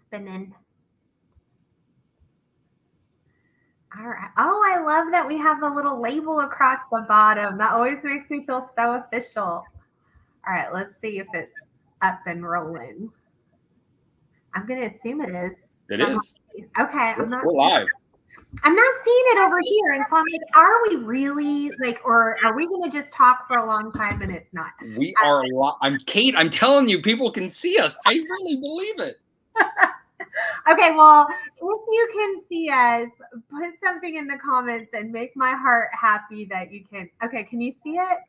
spinning. All right. Oh, I love that we have the little label across the bottom. That always makes me feel so official. All right, let's see if it's up and rolling. I'm going to assume it is. It is. Okay, We're live. I'm not seeing it over here. And so I'm like, are we really like, or are we going to just talk for a long time and it's not? We are Kate, I'm telling you, people can see us. I really believe it. Okay, well, if you can see us, put something in the comments and make my heart happy that you can. Okay, can you see it?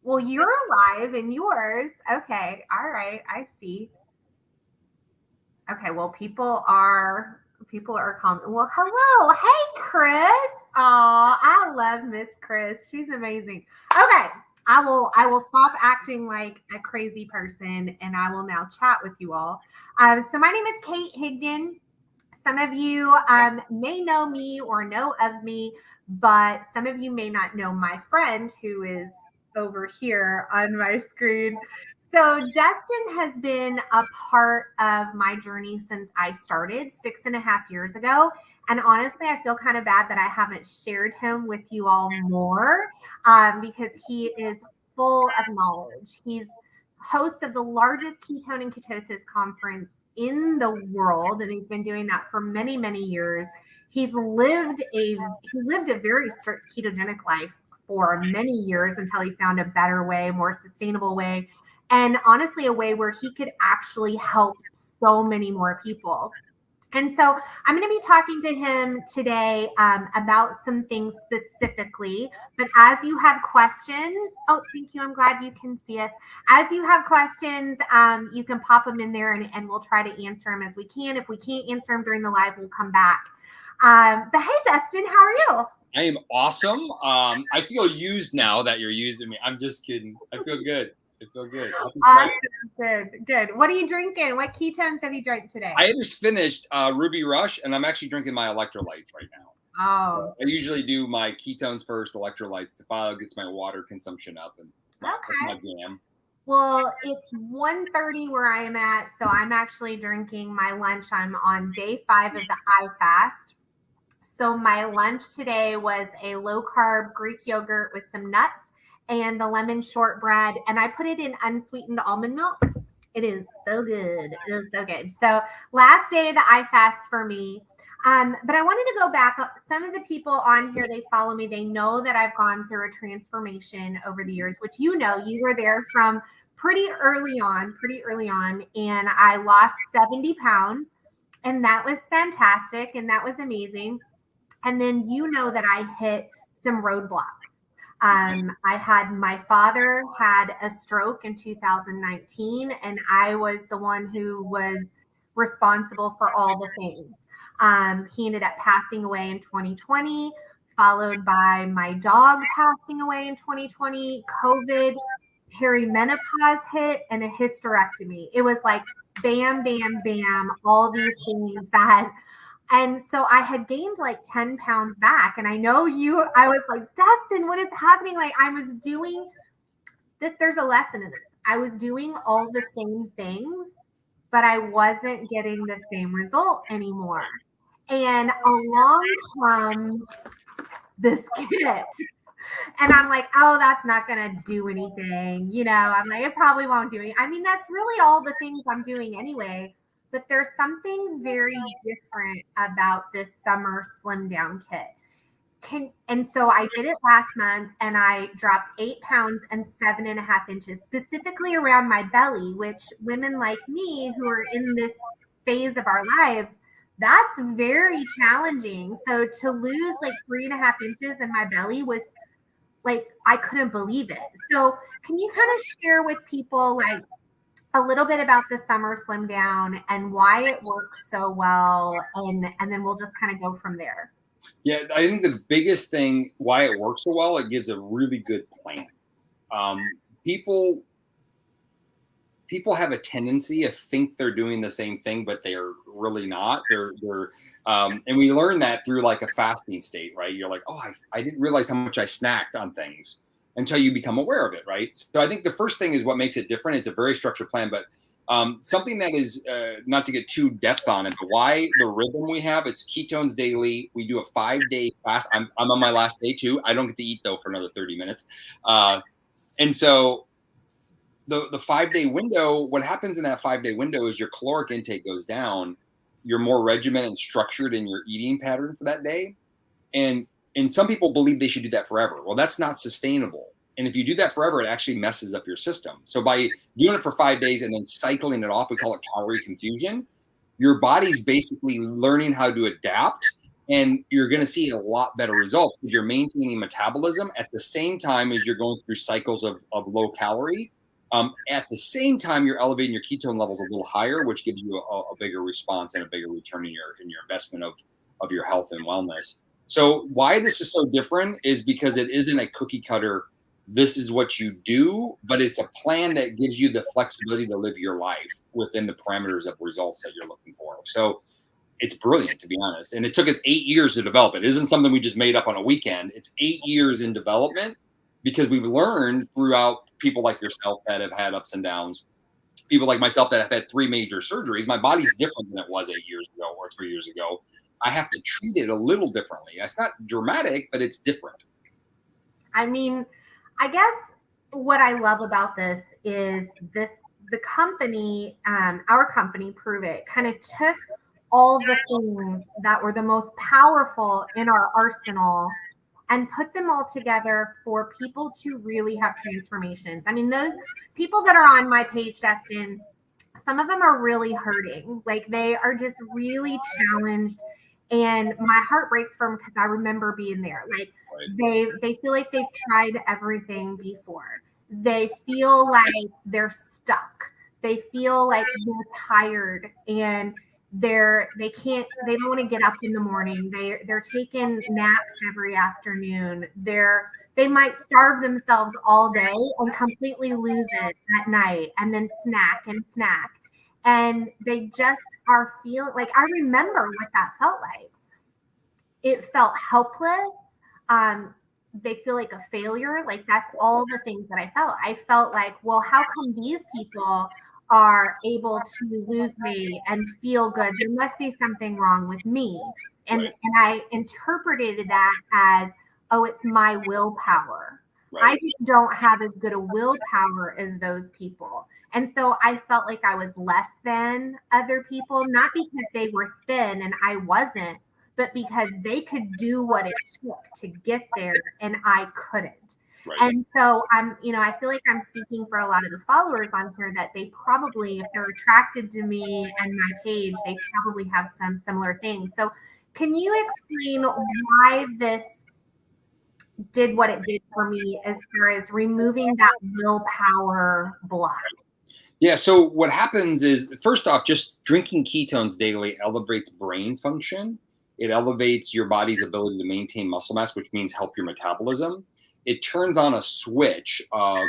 Well, you're alive in yours. Okay, all right, I see. Okay, well, people are commenting. Well, hello, hey, Chris. Oh, I love Miss Chris. She's amazing. Okay, I will stop acting like a crazy person, and I will now chat with you all. So my name is Kate Higdon. Some of you may know me or know of me, but some of you may not know my friend who is over here on my screen. So Dustin has been a part of my journey since I started 6.5 years ago. And honestly, I feel kind of bad that I haven't shared him with you all more because he is full of knowledge. He's host of the largest ketone and ketosis conference in the world, and he's been doing that for many, many years. He lived a very strict ketogenic life for many years until he found a better way, more sustainable way, and honestly, a way where he could actually help so many more people. And so I'm going to be talking to him today about some things specifically. But as you have questions, oh, thank you. I'm glad you can see us. As you have questions, you can pop them in there and we'll try to answer them as we can. If we can't answer them during the live, we'll come back. But hey, Dustin, how are you? I am awesome. I feel used now that you're using me. I'm just kidding. I feel good. I feel good. Awesome. Good. What are you drinking? What ketones have you drank today? I just finished Ruby Rush, and I'm actually drinking my electrolytes right now. Oh. I usually do my ketones first, electrolytes. Stefano gets my water consumption up, and that's my jam. Well, it's 1:30 where I am at, so I'm actually drinking my lunch. I'm on day 5 of the I fast. So my lunch today was a low-carb Greek yogurt with some nuts and the lemon shortbread, and I put it in unsweetened almond milk. It is so good. It is so good. So last day of the I fast for me. But I wanted to go back. Some of the people on here, they follow me. They know that I've gone through a transformation over the years, which you were there from pretty early on, and I lost 70 pounds, and that was fantastic, and that was amazing. And then that I hit some roadblocks. My father had a stroke in 2019, and I was the one who was responsible for all the things. He ended up passing away in 2020, followed by my dog passing away in 2020, COVID, perimenopause hit, and a hysterectomy. It was like bam, bam, bam, all these things and so I had gained like 10 pounds back. And I was like, Dustin, what is happening? Like I was doing this. There's a lesson in this. I was doing all the same things, but I wasn't getting the same result anymore. And along comes this kit. And I'm like, oh, that's not going to do anything. I'm like, it probably won't do anything. I mean, that's really all the things I'm doing anyway. But there's something very different about this summer slim down kit. And so I did it last month, and I dropped 8 pounds and 7.5 inches, specifically around my belly, which women like me who are in this phase of our lives, that's very challenging. So to lose like 3.5 inches in my belly was like, I couldn't believe it. So can you kind of share with people like a little bit about the summer slim down and why it works so well, and then we'll just kind of go from there. Yeah, I think the biggest thing why it works so well, it gives a really good plan. People have a tendency to think they're doing the same thing, but they're really not. And we learn that through like a fasting state, right? You're like, oh, I didn't realize how much I snacked on things until you become aware of it, right? So I think the first thing is what makes it different. It's a very structured plan, but Something that is not to get too depth on it, but why the rhythm we have, it's ketones daily. We do a 5-day fast. I'm on my last day too. I don't get to eat though for another 30 minutes. And so the 5-day window, what happens in that 5-day window is your caloric intake goes down. You're more regimented and structured in your eating pattern for that day. And some people believe they should do that forever. Well, that's not sustainable. And if you do that forever, it actually messes up your system. So by doing it for 5 days and then cycling it off, we call it calorie confusion. Your body's basically learning how to adapt, and you're going to see a lot better results because you're maintaining metabolism at the same time as you're going through cycles of low calorie. At the same time, you're elevating your ketone levels a little higher, which gives you a bigger response and a bigger return in your investment of your health and wellness. So why this is so different is because it isn't a cookie cutter, this is what you do, but it's a plan that gives you the flexibility to live your life within the parameters of results that you're looking for. So it's brilliant, to be honest. And it took us 8 years to develop it. It isn't something we just made up on a weekend. It's 8 years in development because we've learned throughout people like yourself that have had ups and downs, people like myself that have had 3 major surgeries. My body's different than it was 8 years ago or 3 years ago. I have to treat it a little differently. It's not dramatic, but it's different. I mean, I guess what I love about this is the company, our company, Prove It, kind of took all the things that were the most powerful in our arsenal and put them all together for people to really have transformations. I mean, those people that are on my page, Dustin, some of them are really hurting. Like they are just really challenged. And my heart breaks for them because I remember being there. Like they feel like they've tried everything before. They feel like they're stuck. They feel like they're tired and they don't want to get up in the morning. They're taking naps every afternoon. They might starve themselves all day and completely lose it at night and then snack and snack. And they just are feeling like I remember what that felt like. It felt helpless. They feel like a failure. Like that's all the things that I felt. I felt like, well, how come these people are able to lose weight and feel good? There must be something wrong with me. And I interpreted that as, oh, it's my willpower. I just don't have as good a willpower as those people. And so I felt like I was less than other people, not because they were thin and I wasn't, but because they could do what it took to get there and I couldn't. And so I feel like I'm speaking for a lot of the followers on here that they probably, if they're attracted to me and my page, they probably have some similar things. So can you explain why this did what it did for me as far as removing that willpower block? Yeah. So what happens is, first off, just drinking ketones daily elevates brain function. It elevates your body's ability to maintain muscle mass, which means help your metabolism. It turns on a switch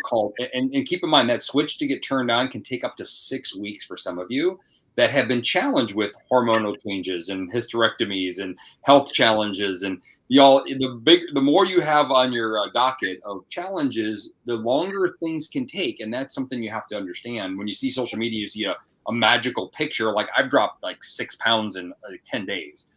called, and keep in mind that switch to get turned on can take up to 6 weeks for some of you that have been challenged with hormonal changes and hysterectomies and health challenges. And the more you have on your docket of challenges, the longer things can take. And that's something you have to understand. When you see social media, you see a magical picture. Like I've dropped like 6 pounds in 10 days.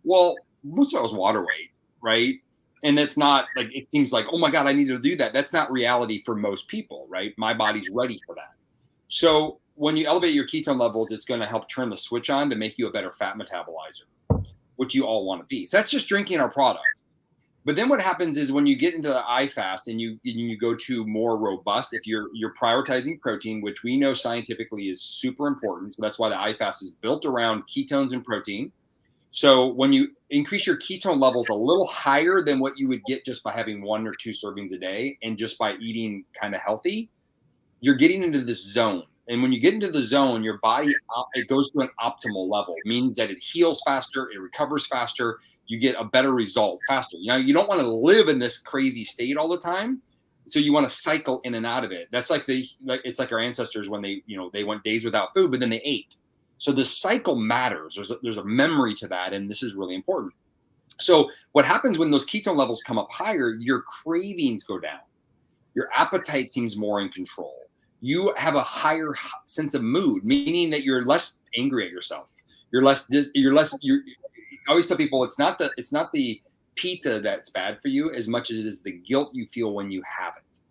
Well, most of it was water weight, right? And that's not like, it seems like, oh my God, I need to do that. That's not reality for most people, right? My body's ready for that. So when you elevate your ketone levels, it's going to help turn the switch on to make you a better fat metabolizer, which you all want to be. So that's just drinking our product. But then what happens is when you get into the iFast and you go to more robust, if you're prioritizing protein, which we know scientifically is super important. So that's why the iFast is built around ketones and protein. So when you increase your ketone levels a little higher than what you would get just by having 1 or 2 servings a day and just by eating kind of healthy, you're getting into this zone. And when you get into the zone, your body, it goes to an optimal level. It means that it heals faster, it recovers faster, you get a better result faster. You don't want to live in this crazy state all the time. So you want to cycle in and out of it. That's it's like our ancestors when they went days without food, but then they ate. So the cycle matters. There's a memory to that, and this is really important. So what happens when those ketone levels come up higher, your cravings go down. Your appetite seems more in control. you have a higher sense of mood, meaning that you're less angry at yourself. I always tell people it's not the pizza that's bad for you as much as it is the guilt you feel when you have it.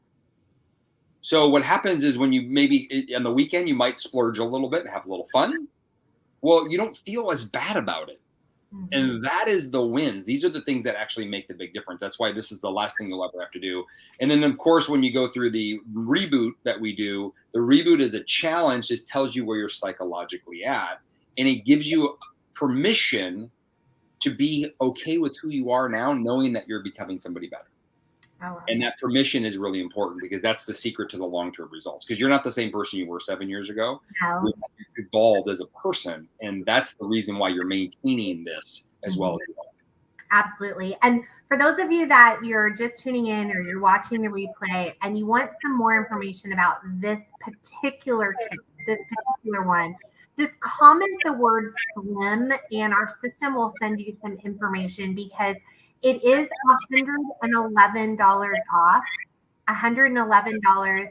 So what happens is when you maybe on the weekend, you might splurge a little bit and have a little fun. Well, you don't feel as bad about it. And that is the wins. These are the things that actually make the big difference. That's why this is the last thing you'll ever have to do. And then, of course, when you go through the reboot that we do, the reboot is a challenge. Just tells you where you're psychologically at. And it gives you permission to be okay with who you are now, knowing that you're becoming somebody better. And that permission is really important because that's the secret to the long-term results. Because you're not the same person you were 7 years ago. No. You've evolved as a person, and that's the reason why you're maintaining this as well as you are. Absolutely. And for those of you that you're just tuning in or you're watching the replay and you want some more information about this particular kit, this particular one, just comment the word slim and our system will send you some information because it is $111 off, $111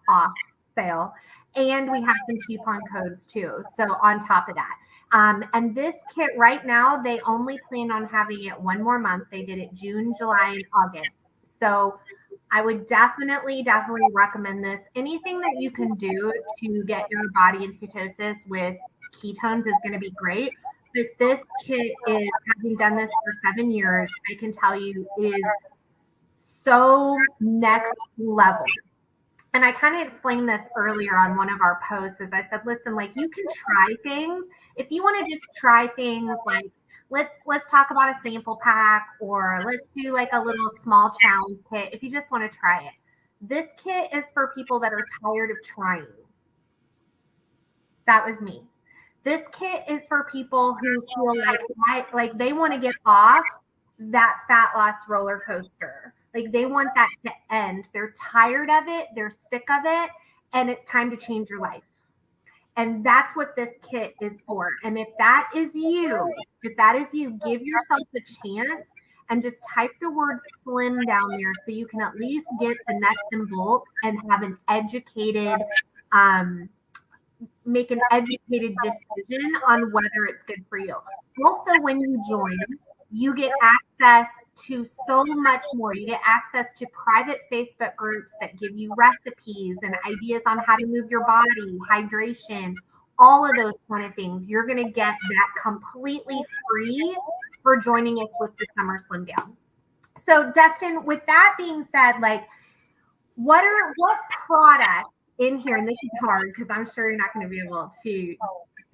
off sale. And we have some coupon codes too. So on top of that. And this kit right now, they only plan on having it one more month. They did it June, July, and August. So I would definitely recommend this. Anything that you can do to get your body into ketosis with ketones is going to be great. But this kit is, having done this for 7 years, I can tell you is so next level. And I kind of explained this earlier on one of our posts as I said, listen, like you can try things. If you want to just try things like let's talk about a sample pack or let's do like a little small challenge kit. If you just want to try it, this kit is for people that are tired of trying. That was me. This kit is for people who feel like they want to get off that fat loss roller coaster. Like they want that to end. They're tired of it. They're sick of it. And it's time to change your life. And that's what this kit is for. And if that is you, give yourself a chance and just type the word slim down there so you can at least get the nuts and bolts and have an educated, make an educated decision on whether it's good for you. Also, when you join, you get access to so much more. You get access to private Facebook groups that give you recipes and ideas on how to move your body, hydration, all of those kind of things. You're going to get that completely free for joining us with the Summer Slim Down. So, Dustin, with that being said, like, what products in here, and this is hard because I'm sure you're not going to be able to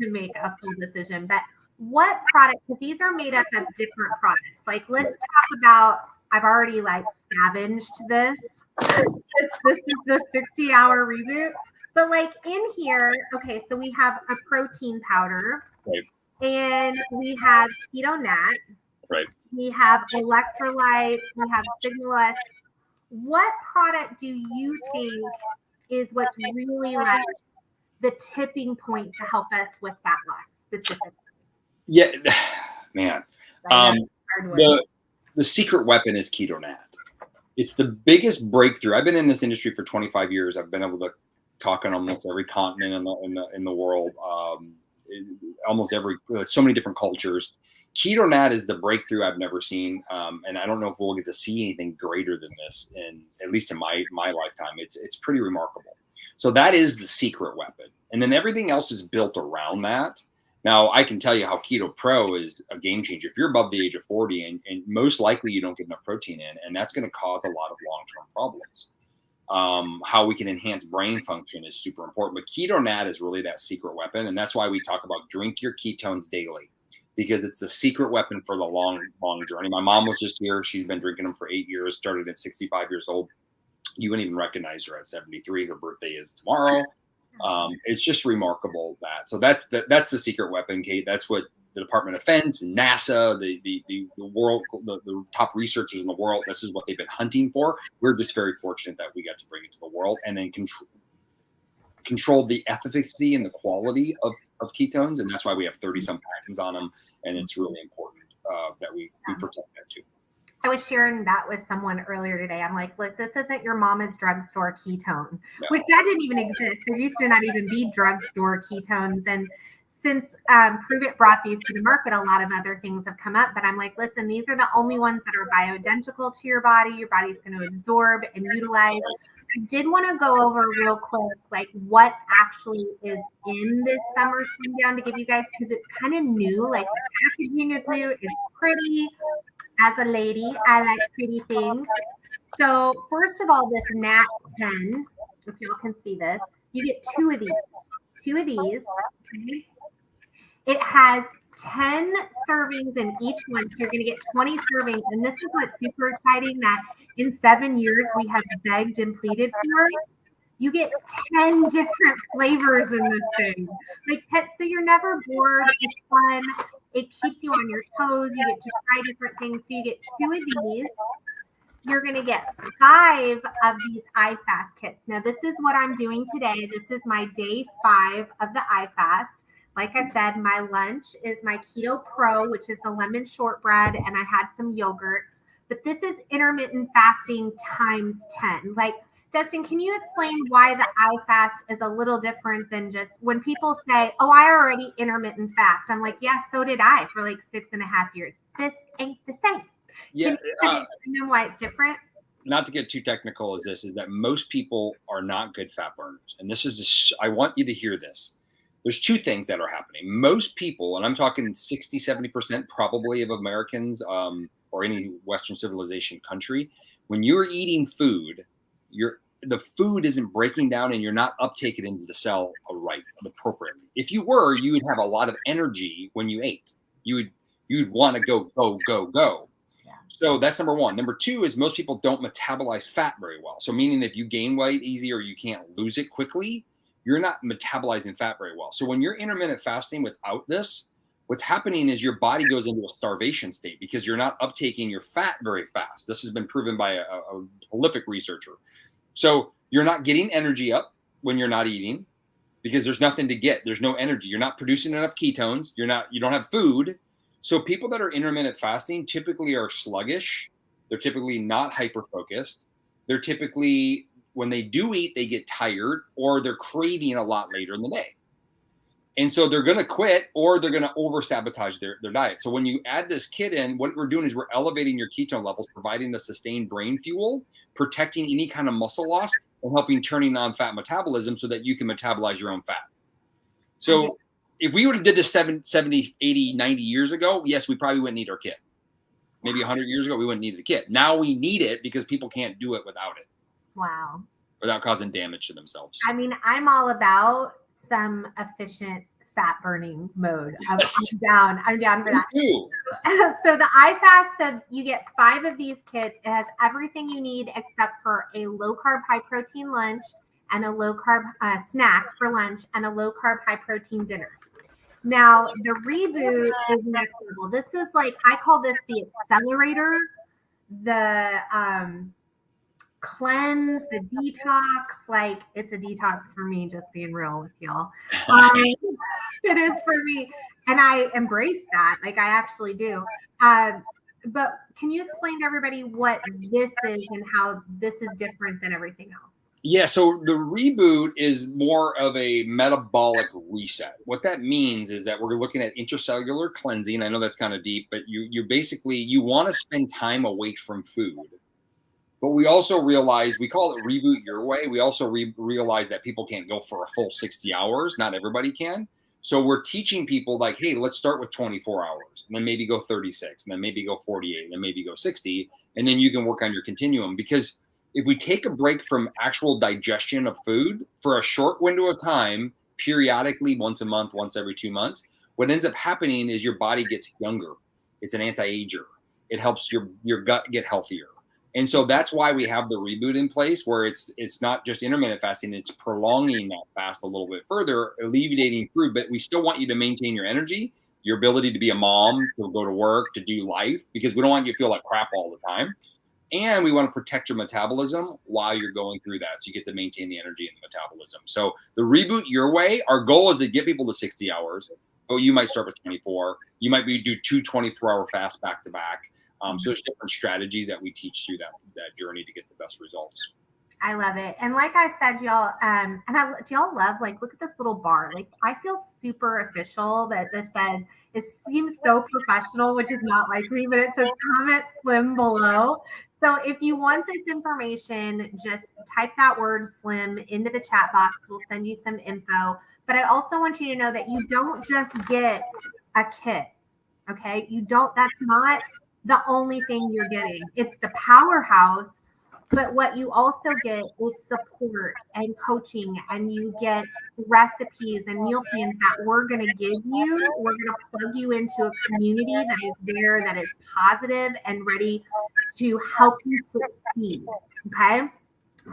make a full decision, but what products, because these are made up of different products. Like, let's talk about, I've already like scavenged this. This is the 60-hour reboot. But like in here, okay, so we have a protein powder. Right. And we have Keto Nat. Right. We have electrolytes. We have Signalus. What product do you think is what's really like the tipping point to help us with fat loss specifically? Yeah, man. The secret weapon is Keto Nat. It's the biggest breakthrough. I've been in this industry for 25 years. I've been able to talk on almost every continent in the world, almost every, so many different cultures. Keto Nat is the breakthrough I've never seen, and I don't know if we'll get to see anything greater than this, at least in my lifetime. It's pretty remarkable. So that is the secret weapon, and then everything else is built around that. Now, I can tell you how Keto Pro is a game changer. If you're above the age of 40 and most likely you don't get enough protein in, and that's going to cause a lot of long-term problems. How we can enhance brain function is super important. But Keto Nat is really that secret weapon. And that's why we talk about drink your ketones daily, because it's the secret weapon for the long, long journey. My mom was just here. She's been drinking them for 8 years, started at 65 years old. You wouldn't even recognize her at 73. Her birthday is tomorrow. It's just remarkable that. So that's the secret weapon, Kate. That's what the Department of Defense and NASA, the world, the top researchers in the world, this is what they've been hunting for. We're just very fortunate that we got to bring it to the world and then control the efficacy and the quality of ketones. And that's why we have 30 some patents on them. And it's really important that we protect that too. I was sharing that with someone earlier today. I'm like, look, this isn't your mama's drugstore ketone, which No. that didn't even exist. There used to not even be drugstore ketones. And since Prove It brought these to the market, a lot of other things have come up. But I'm like, listen, these are the only ones that are bioidentical to your body. Your body's going to absorb and utilize. I did want to go over real quick, like what actually is in this summer sundown to give you guys, because it's kind of new. Like the packaging is new, it's pretty. As a lady, I like pretty things. So first of all, this Nat 10, if y'all can see this, you get two of these. Two of these. Okay. It has 10 servings in each one. So you're going to get 20 servings. And this is what's super exciting that in 7 years we have begged and pleaded for. You get 10 different flavors in this thing. Like 10, so you're never bored. It's fun. It keeps you on your toes. You get to try different things. So you get two of these. You're going to get 5 of these iFast kits. Now, this is what I'm doing today. This is my day 5 of the iFast. Like I said, my lunch is my Keto Pro, which is the lemon shortbread, and I had some yogurt. But this is intermittent fasting times 10. Like, Dustin, can you explain why the iFast is a little different than just when people say, oh, I already intermittent fast? I'm like, yeah, so did I for like 6.5 years. This ain't the same. Yeah. Can you explain why it's different? Not to get too technical is that most people are not good fat burners. And this is, I want you to hear this. There's two things that are happening. Most people, and I'm talking 60, 70% probably of Americans or any Western civilization country, when you're eating food, the food isn't breaking down and you're not uptaking into the cell right appropriately. If you were, you would have a lot of energy when you ate. You'd want to go, go, go, go. So that's number one. Number two is most people don't metabolize fat very well. So meaning if you gain weight easy or you can't lose it quickly, you're not metabolizing fat very well. So when you're intermittent fasting without this, what's happening is your body goes into a starvation state because you're not uptaking your fat very fast. This has been proven by a prolific researcher. So you're not getting energy up when you're not eating because there's nothing to get. There's no energy. You're not producing enough ketones. You don't have food. So people that are intermittent fasting typically are sluggish. They're typically not hyper-focused. They're typically, when they do eat, they get tired or they're craving a lot later in the day. And so they're going to quit or they're going to over-sabotage their diet. So when you add this kit in, what we're doing is we're elevating your ketone levels, providing the sustained brain fuel, protecting any kind of muscle loss, and helping turning on fat metabolism so that you can metabolize your own fat. So if we would have did this 70, 80, 90 years ago, yes, we probably wouldn't need our kit. Maybe 100 years ago, we wouldn't need the kit. Now we need it because people can't do it without it. Wow. Without causing damage to themselves. I mean, I'm all about some efficient fat burning mode. Yes. I'm down for that. Me too. So the iFast said you get 5 of these kits. It has everything you need except for a low carb, high protein lunch and a low carb snack for lunch and a low carb, high protein dinner. Now, the reboot is next level. This is like, I call this the accelerator, the cleanse, the detox. Like, it's a detox for me, just being real with y'all. It is for me. And I embrace that. Like, I actually do. But can you explain to everybody what this is and how this is different than everything else? Yeah, so the reboot is more of a metabolic reset. What that means is that we're looking at intracellular cleansing. I know that's kind of deep, but you basically, you want to spend time away from food. But we also realize, we call it reboot your way. We also realize that people can't go for a full 60 hours. Not everybody can. So we're teaching people like, hey, let's start with 24 hours and then maybe go 36 and then maybe go 48 and then maybe go 60. And then you can work on your continuum, because if we take a break from actual digestion of food for a short window of time, periodically, once a month, once every 2 months, what ends up happening is your body gets younger. It's an anti-ager. It helps your gut get healthier. And so that's why we have the reboot in place, where it's not just intermittent fasting, it's prolonging that fast a little bit further, alleviating food, but we still want you to maintain your energy, your ability to be a mom, to go to work, to do life, because we don't want you to feel like crap all the time. And we want to protect your metabolism while you're going through that, so you get to maintain the energy and the metabolism. So the reboot your way, our goal is to get people to 60 hours. Oh, you might start with 24. You might do 2 24-hour fasts back to back. So there's different strategies that we teach through that journey to get the best results. I love it. And like I said, y'all, do y'all love, like, look at this little bar. Like, I feel super official that this says, it seems so professional, which is not like me, but it says comment slim below. So if you want this information, just type that word slim into the chat box. We'll send you some info. But I also want you to know that you don't just get a kit. Okay. That's not the only thing you're getting. It's the powerhouse. But what you also get is support and coaching, and you get recipes and meal plans that we're going to give you. We're going to plug you into a community that is there, that is positive and ready to help you succeed. Okay.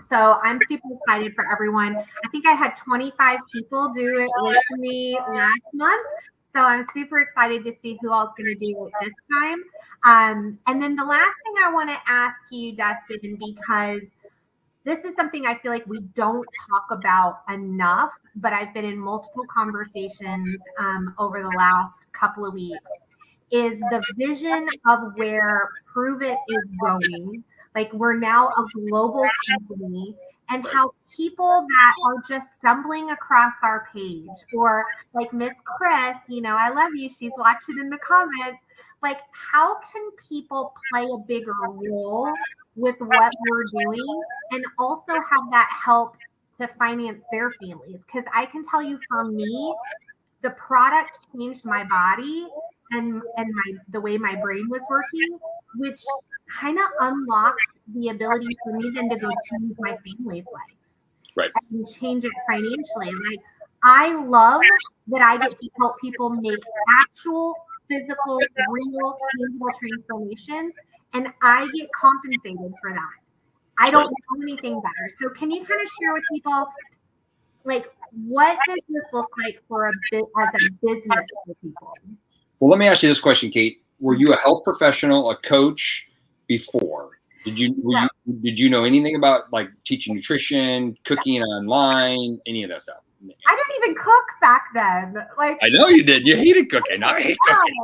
So I'm super excited for everyone. I think I had 25 people do it with me last month. So I'm super excited to see who all's going to do it this time. And then the last thing I want to ask you, Dustin, because this is something I feel like we don't talk about enough, but I've been in multiple conversations over the last couple of weeks, is the vision of where Prove It is going. Like, we're now a global company, and how people that are just stumbling across our page, or like Miss Chris, I love you, she's watching in the comments. Like, how can people play a bigger role with what we're doing, and also have that help to finance their families? Because I can tell you, for me, the product changed my body and the way my brain was working, which kind of unlocked the ability for me then to go change my family's life. Right. And change it financially. Like, I love that I get to help people make actual, physical, real, tangible transformations, and I get compensated for that. I don't know anything better. So can you kind of share with people, like, what does this look like for as a business for people? Well, let me ask you this question, Kate. Were you a health professional, a coach before? Did you know anything about, like, teaching nutrition, cooking online, any of that stuff? I didn't even cook back then. Like, I know you did. You hated cooking. I hate cooking.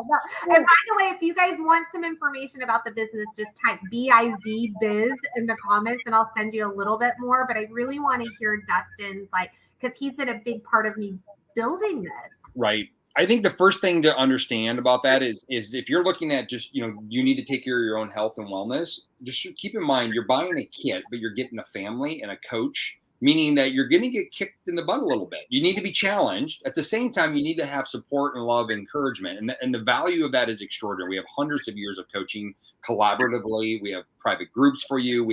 No. And by the way, if you guys want some information about the business, just type biz in the comments, and I'll send you a little bit more. But I really want to hear Dustin's, like, because he's been a big part of me building this. Right. I think the first thing to understand about that is if you're looking at just, you need to take care of your own health and wellness, just keep in mind you're buying a kit, but you're getting a family and a coach, meaning that you're going to get kicked in the butt a little bit. You need to be challenged. At the same time, you need to have support and love and encouragement. And the value of that is extraordinary. We have hundreds of years of coaching collaboratively. We have private groups for you.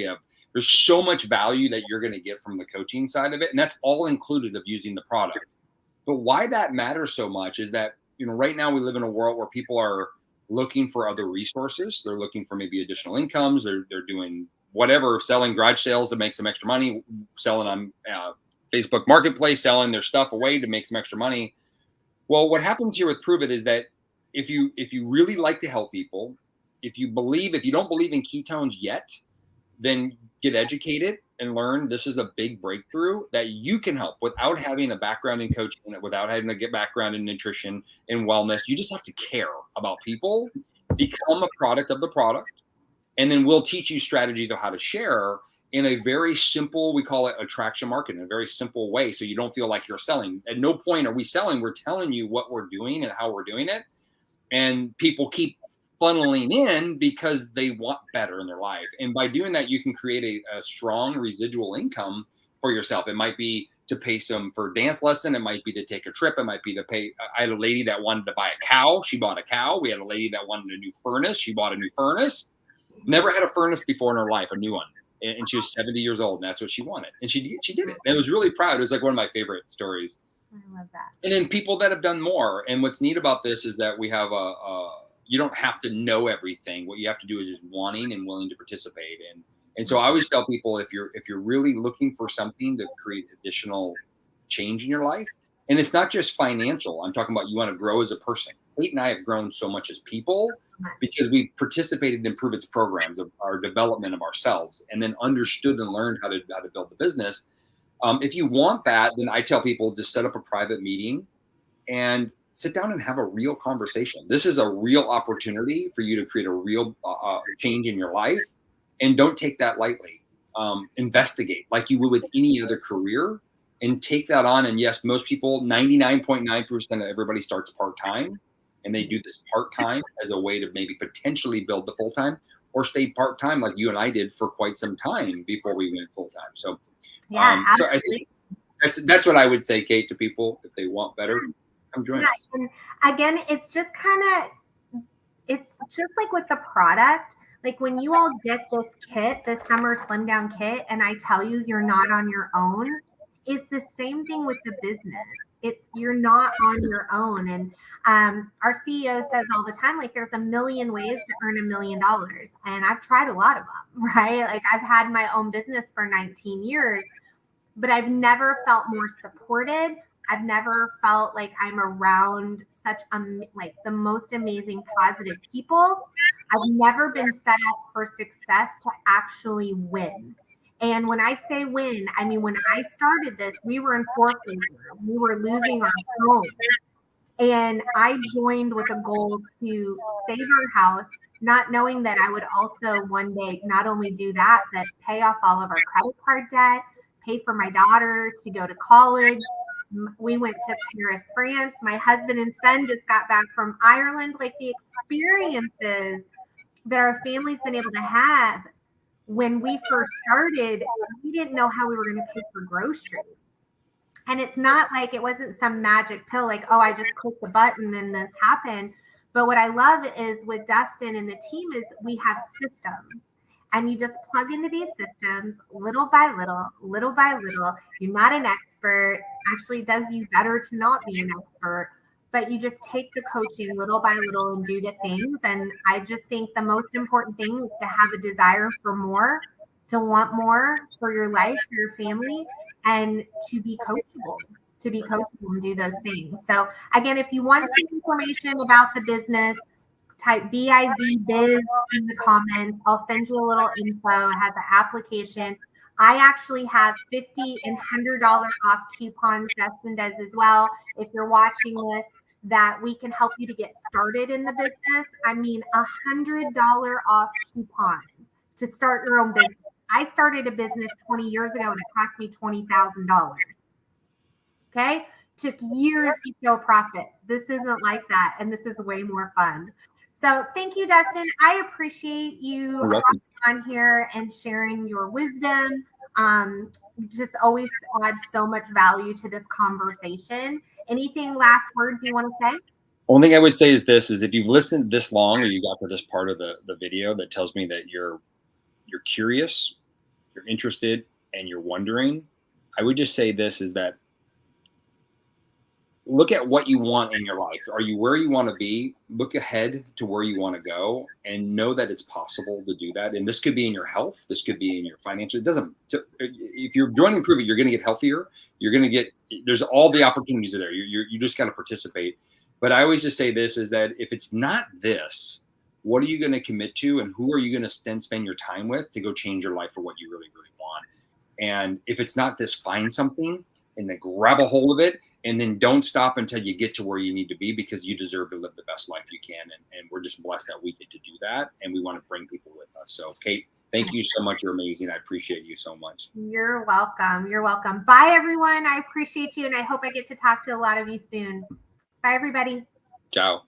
There's so much value that you're going to get from the coaching side of it. And that's all included of using the product. But why that matters so much is that, right now we live in a world where people are looking for other resources. They're looking for maybe additional incomes. They're doing whatever, selling garage sales to make some extra money, selling on Facebook Marketplace, selling their stuff away to make some extra money. Well, what happens here with Prove It is that if you really like to help people, if you don't believe in ketones yet, then get educated and learn. This is a big breakthrough that you can help without having a background in coaching, without having to get background in nutrition and wellness. You just have to care about people, become a product of the product, and then we'll teach you strategies of how to share in a very simple, we call it attraction marketing, in a very simple way, so you don't feel like you're selling. At no point are we selling. We're telling you what we're doing and how we're doing it. And people keep funneling in because they want better in their life. And by doing that, you can create a strong residual income for yourself. It might be to pay some for dance lesson. It might be to take a trip. It might be to pay. I had a lady that wanted to buy a cow. She bought a cow. We had a lady that wanted a new furnace. She bought a new furnace. Never had a furnace before in her life, a new one. And she was 70 years old, and that's what she wanted. And she did it. And I was really proud. It was like one of my favorite stories. I love that. And then people that have done more. And what's neat about this is that we have you don't have to know everything. What you have to do is just wanting and willing to participate. And so I always tell people, if you're really looking for something to create additional change in your life, and it's not just financial. I'm talking about you want to grow as a person. Kate and I have grown so much as people because we participated in Prove It's programs of our development of ourselves, and then understood and learned how to build the business. If you want that, then I tell people just set up a private meeting and sit down and have a real conversation. This is a real opportunity for you to create a real change in your life, and don't take that lightly. Investigate like you would with any other career, and take that on. And yes, most people, 99.9% of everybody starts part-time, and they do this part-time as a way to maybe potentially build the full-time, or stay part-time like you and I did for quite some time before we went full-time. So, Yeah, so I think that's what I would say, Kate, to people. If they want better, come join us. And again, it's just like with the product. Like when you all get this kit, this summer slim down kit, and I tell you you're not on your own, it's the same thing with the business. You're not on your own. And our CEO says all the time, like there's a million ways to earn $1 million. And I've tried a lot of them, right? Like I've had my own business for 19 years, but I've never felt more supported. I've never felt like I'm around such like the most amazing positive people. I've never been set up for success to actually win. And when I say win, I mean, when I started this, we were in foreclosure. We were losing our home. And I joined with a goal to save our house, not knowing that I would also one day not only do that, but pay off all of our credit card debt, pay for my daughter to go to college. We went to Paris, France. My husband and son just got back from Ireland. Like the experiences that our family's been able to have. When we first started, we didn't know how we were going to pay for groceries. And it's not like it wasn't some magic pill, like, oh, I just clicked the button and this happened. But what I love is with Dustin and the team is we have systems. And you just plug into these systems little by little, little by little. You're not an expert. Actually, it does you better to not be an expert. But you just take the coaching little by little and do the things. And I just think the most important thing is to have a desire for more, to want more for your life, for your family, and to be coachable and do those things. So again, if you want some information about the business, type biz in the comments. I'll send you a little info. It has an application. I actually have $50 and $100 off coupons. Dustin does as well. If you're watching this, that we can help you to get started in the business. I mean, $100 off coupons to start your own business. I started a business 20 years ago and it cost me $20,000. Okay. Took years to show profit. This isn't like that. And this is way more fun. So thank you, Dustin. I appreciate you hopping on here and sharing your wisdom. Just always add so much value to this conversation. Anything last words you want to say? Only thing I would say is this, is if you've listened this long or you got to this part of the video, that tells me that you're curious, you're interested, and you're wondering, I would just say this, is that look at what you want in your life. Are you where you want to be? Look ahead to where you want to go and know that it's possible to do that. And this could be in your health. This could be in your financial. It doesn't, if you're joining Prove It, you're going to get healthier. You're going to get, there's all the opportunities are there. You just got to participate. But I always just say this, is that if it's not this, what are you going to commit to, and who are you going to spend your time with to go change your life for what you really, really want? And if it's not this, find something and then grab a hold of it, and then don't stop until you get to where you need to be, because you deserve to live the best life you can. And we're just blessed that we get to do that. And we want to bring people with us. So Kate, thank you so much. You're amazing. I appreciate you so much. You're welcome. You're welcome. Bye, everyone. I appreciate you. And I hope I get to talk to a lot of you soon. Bye, everybody. Ciao.